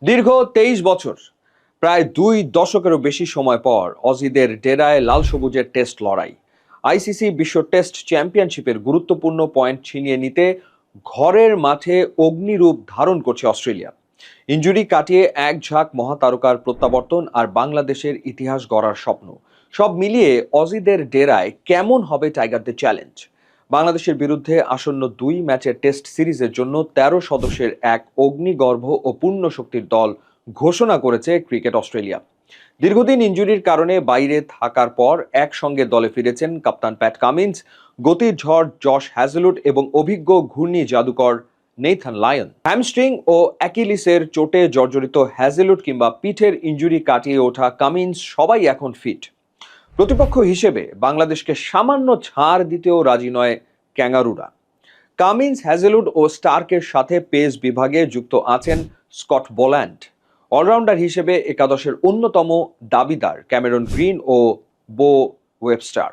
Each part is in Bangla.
দীর্ঘ ২৩ বছর, প্রায় ২ দশকেরও বেশি সময় পর অজিদের ডেরায় লাল সবুজের টেস্ট লড়াই। আইসিসি বিশ্ব টেস্ট চ্যাম্পিয়নশিপের গুরুত্বপূর্ণ পয়েন্ট ছিনিয়ে নিতে ঘরের মাঠে অগ্নিরূপ ধারণ করছে অস্ট্রেলিয়া। ইনজুরি কাটিয়ে এক ঝাঁক মহাতারকার প্রত্যাবর্তন আর বাংলাদেশের ইতিহাস গড়ার স্বপ্ন, সব মিলিয়ে অজিদের ডেরায় কেমন হবে টাইগারদের চ্যালেঞ্জ। বাংলাদেশের বিরুদ্ধে আসন্ন ২ ম্যাচের টেস্ট সিরিজের জন্য ১৩ সদস্যের এক অগ্নিগর্ভ ও পূর্ণ শক্তির দল ঘোষণা করেছে ক্রিকেট অস্ট্রেলিয়া। দীর্ঘদিন ইনজুরির কারণে বাইরে থাকার পর একসঙ্গে দলে ফিরেছেন কাপ্তান প্যাট কামিন্স, গতির ঝড় জশ হ্যাজেলউড এবং অভিজ্ঞ ঘূর্ণি জাদুকর নেইথান লায়ন। হ্যামস্ট্রিং ও অ্যাকিলিসের চোটে জর্জরিত হ্যাজেলউড কিংবা পিঠের ইনজুরি কাটিয়ে ওঠা কামিন্স সবাই এখন ফিট। প্রতিপক্ষ হিসেবে বাংলাদেশকে সামান্য ছাড় দিতেও রাজি নয় ক্যাঙ্গারুরা। কামিন্স, হ্যাজেলউড ও স্টার্কের সাথে পেস বিভাগে যুক্ত আছেন স্কট বোল্যান্ড। অলরাউন্ডার হিসেবে একাদশের অন্যতম দাবিদার ক্যামেরন গ্রিন ও বো ওয়েবস্টার।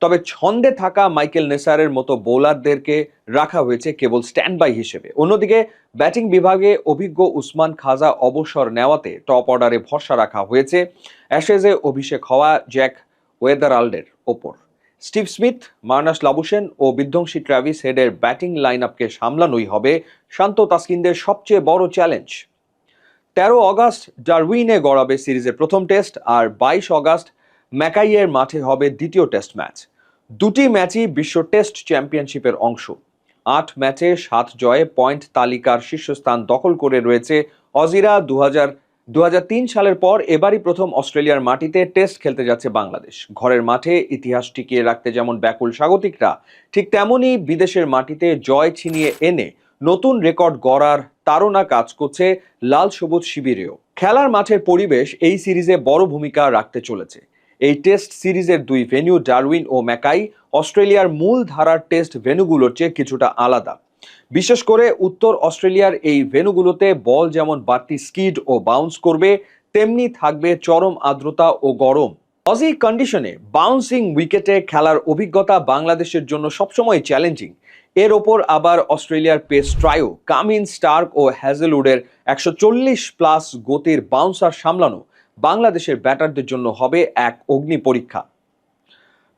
তবে ছন্দে থাকা মাইকেল নেসারের মতো বোলারদেরকে রাখা হয়েছে কেবল স্ট্যান্ড বাই হিসেবে। অন্যদিকে ব্যাটিং বিভাগে অভিজ্ঞ উসমান খাজা অবসর নেওয়াতে টপ অর্ডারে ভরসা রাখা হয়েছে অ্যাশেজে অভিষেক হওয়া জ্যাক ওয়েদারাল্ডের ওপর। স্টিভ স্মিথ, মার্নাস লাবুশেন ও বিধ্বংসী ট্র্যাভিস হেডের ব্যাটিং লাইন আপকে সামলানোই হবে শান্ত তাসকিনদের সবচেয়ে বড় চ্যালেঞ্জ। ১৩ অগাস্ট ডারউইনে গড়াবে সিরিজের প্রথম টেস্ট, আর ২২ অগাস্ট ম্যাকাইয়ের মাঠে হবে দ্বিতীয় টেস্ট ম্যাচ। দুটি ম্যাচই বিশ্ব টেস্ট চ্যাম্পিয়নশিপের অংশ। ৮ ম্যাচে ৭ জয়ে পয়েন্ট তালিকার শীর্ষস্থান দখল করে রয়েছে অজিরা। ২০০৩ সালের পর এবারই প্রথম অস্ট্রেলিয়ার মাটিতে টেস্ট খেলতে যাচ্ছে বাংলাদেশ। ঘরের মাঠে ইতিহাস টিকিয়ে রাখতে যেমন ব্যাকুল স্বাগতিকরা, ঠিক তেমনই বিদেশের মাটিতে জয় ছিনিয়ে এনে নতুন রেকর্ড গড়ার তাড়না কাজ করছে লাল সবুজ শিবিরেও। খেলার মাঠের পরিবেশ এই সিরিজে বড় ভূমিকা রাখতে চলেছে। এই টেস্ট সিরিজের ২ ভেন্যু ডারউইন ও ম্যাকাই অস্ট্রেলিয়ার মূল ধারার টেস্ট ভেন্যুগুলোর চেয়ে কিছুটা আলাদা। বিশেষ করে উত্তর অস্ট্রেলিয়ার এই ভেন্যুগুলোতে বল যেমন বাড়তি স্কিড ও বাউন্স করবে, তেমনি থাকবে চরম আর্দ্রতা ও গরম। অজি কন্ডিশনে বাউন্সিং উইকেটে খেলার অভিজ্ঞতা বাংলাদেশের জন্য সবসময় চ্যালেঞ্জিং। এর ওপর আবার অস্ট্রেলিয়ার পেস ট্রায়ো কামিন্স, স্টার্ক ও হ্যাজেলউডের ১৪০+ গতির বাউন্সার সামলানো বাংলাদেশের ব্যাটারদের জন্য হবে এক অগ্নি পরীক্ষা।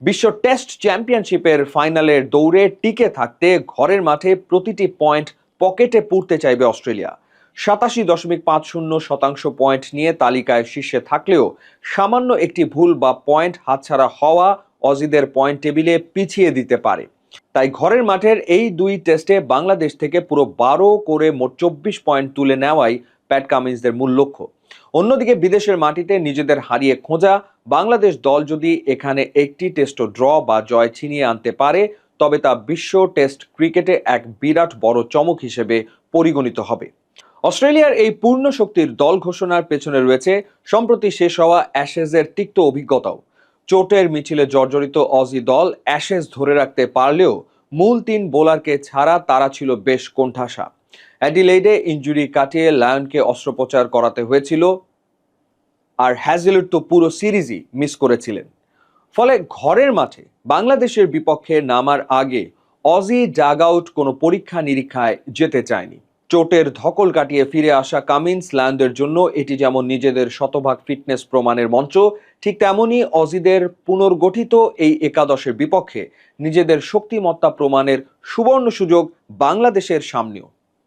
বিশ্ব টেস্ট চ্যাম্পিয়নশিপের ফাইনালের দৌড়ে টিকে থাকতে ঘরের মাঠে প্রতিটি পয়েন্ট পকেটে পুরতে চাইবে অস্ট্রেলিয়া। ৮৭.৫০% পয়েন্ট নিয়ে তালিকায় শীর্ষে থাকলেও সামান্য একটি ভুল বা পয়েন্ট হাতছাড়া হওয়া অজিদের পয়েন্ট টেবিলে পিছিয়ে দিতে পারে। তাই ঘরের মাঠের এই ২ টেস্টে বাংলাদেশ থেকে পুরো ১২ করে মোট ২৪ পয়েন্ট তুলে নেওয়াই প্যাট কামিন্সদের মূল লক্ষ্য। অন্যদিকে বিদেশের মাটিতে নিজেদের হারিয়ে খোঁজা বাংলাদেশ দল যদি এখানে একটি টেস্টও ড্র বা জয় ছিনিয়ে আনতে পারে, তবে তা বিশ্ব টেস্ট ক্রিকেটে এক বিরাট বড় চমক হিসেবে পরিগণিত হবে। অস্ট্রেলিয়ার এই পূর্ণ শক্তির দল ঘোষণার পেছনে রয়েছে সম্প্রতি শেষ হওয়া অ্যাশেজের তিক্ত অভিজ্ঞতাও। চোটের মিছিলে জর্জরিত অজি দল অ্যাশেজ ধরে রাখতে পারলেও মূল ৩ বোলারকে ছাড়া তারা ছিল বেশ কোণঠাসা। অ্যাডিলেইডে ইনজুরি কাটিয়ে লায়নকে অস্ত্রোপচার করাতে হয়েছিল, আর হ্যাজেলউড তো পুরো সিরিজই মিস করেছিলেন। ফলে ঘরের মাঠে বাংলাদেশের বিপক্ষে নামার আগে অজি ডাগ আউট কোনো পরীক্ষা নিরীক্ষায় যেতে চায়নি। চোটের ধকল কাটিয়ে ফিরে আসা কামিন্স, লায়নদের জন্য এটি যেমন নিজেদের শতভাগ ফিটনেস প্রমাণের মঞ্চ, ঠিক তেমনই অজিদের পুনর্গঠিত এই একাদশের বিপক্ষে নিজেদের শক্তিমত্তা প্রমাণের সুবর্ণ সুযোগ বাংলাদেশের সামনেও।